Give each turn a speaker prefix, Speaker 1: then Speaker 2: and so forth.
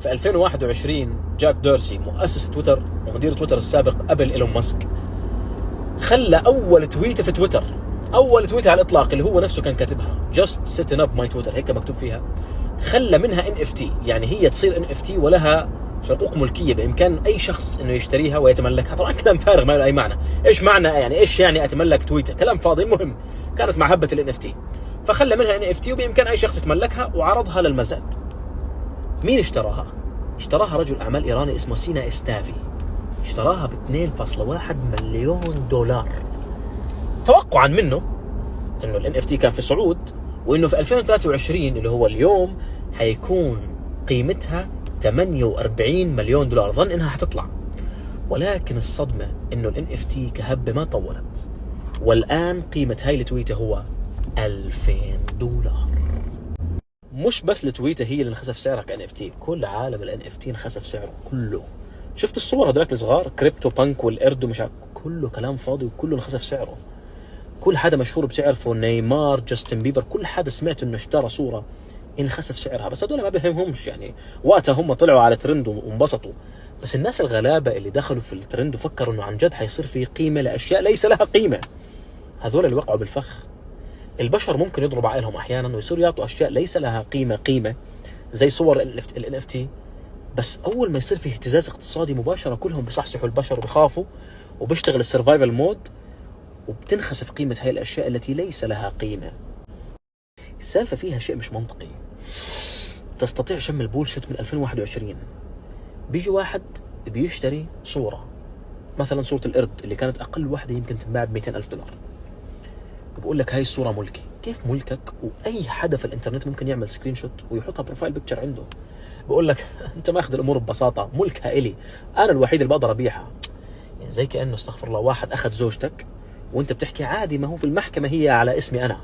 Speaker 1: في 2021 جاك دورسي مؤسس تويتر ومدير تويتر السابق قبل إيلون ماسك خلى أول تويته في تويتر، أول تويته على الإطلاق اللي هو نفسه كان كاتبها just setting up my Twitter، هيك مكتوب فيها، خلى منها NFT، يعني هي تصير NFT ولها حقوق ملكية بإمكان أي شخص إنه يشتريها ويتملكها. طبعا كلام فارغ ما له أي معنى، إيش معنى يعني إيش يعني أتملك تويتر؟ كلام فاضي. المهم كانت مع هبة ال NFT، فخلى منها NFT وبإمكان أي شخص يتملكها وعرضها للمزاد. مين اشتراها؟ اشتراها رجل أعمال إيراني اسمه سينا إستافي، اشتراها ب 2.1 مليون دولار، توقعا منه انه ال NFT كان في صعود، وانه في 2023 اللي هو اليوم حيكون قيمتها 48 مليون دولار، ظن انها حتطلع. ولكن الصدمة انه ال NFT كهبة ما طولت، والان قيمة هاي التويتة هو 2000 دولار. مش بس التويتة هي اللي انخسف سعرها ك NFT، كل عالم ال NFT انخسف سعره كله. شفت الصور هذولك الصغار كريبتو بانك والقرد ومش كله كلام فاضي وكله انخسف سعره. كل حدا مشهور بتعرفه، نيمار، جاستن بيبر، كل حدا سمعت انه اشترى صورة انخسف سعرها، بس هذول ما بهمهمش، يعني وقتها هم طلعوا على ترند وانبسطوا. بس الناس الغلابة اللي دخلوا في الترند وفكروا انه عن جد حيصير في قيمة لاشياء ليس لها قيمة، هذول اللي وقعوا بالفخ. البشر ممكن يضرب عقلهم احيانا ويصيروا يعطوا اشياء ليس لها قيمة زي صور ال NFT، بس اول ما يصير في اهتزاز اقتصادي مباشرة كلهم بيصحصحوا البشر وبيخافوا وبيشتغل السرفايفل مود، وبتنخسف قيمة هاي الأشياء التي ليس لها قيمة. السالفة فيها شيء مش منطقي. تستطيع شم البولشت من 2021. بيجي واحد بيشتري صورة، مثلا صورة القرد اللي كانت أقل واحدة يمكن تنباع ب 200,000 دولار، بقول لك هاي الصورة ملكي. كيف ملكك؟ وأي حدا في الإنترنت ممكن يعمل سكرين شوت ويحطها بروفايل بيكتشر عنده. بقول لك أنت ماخذ الأمور ببساطة، ملكها إلي، أنا الوحيد اللي بقدر أبيعها. يعني زي كأنه استغفر الله واحد أخذ زوجتك وانت بتحكي عادي، ما هو في المحكمة هي على اسمي أنا،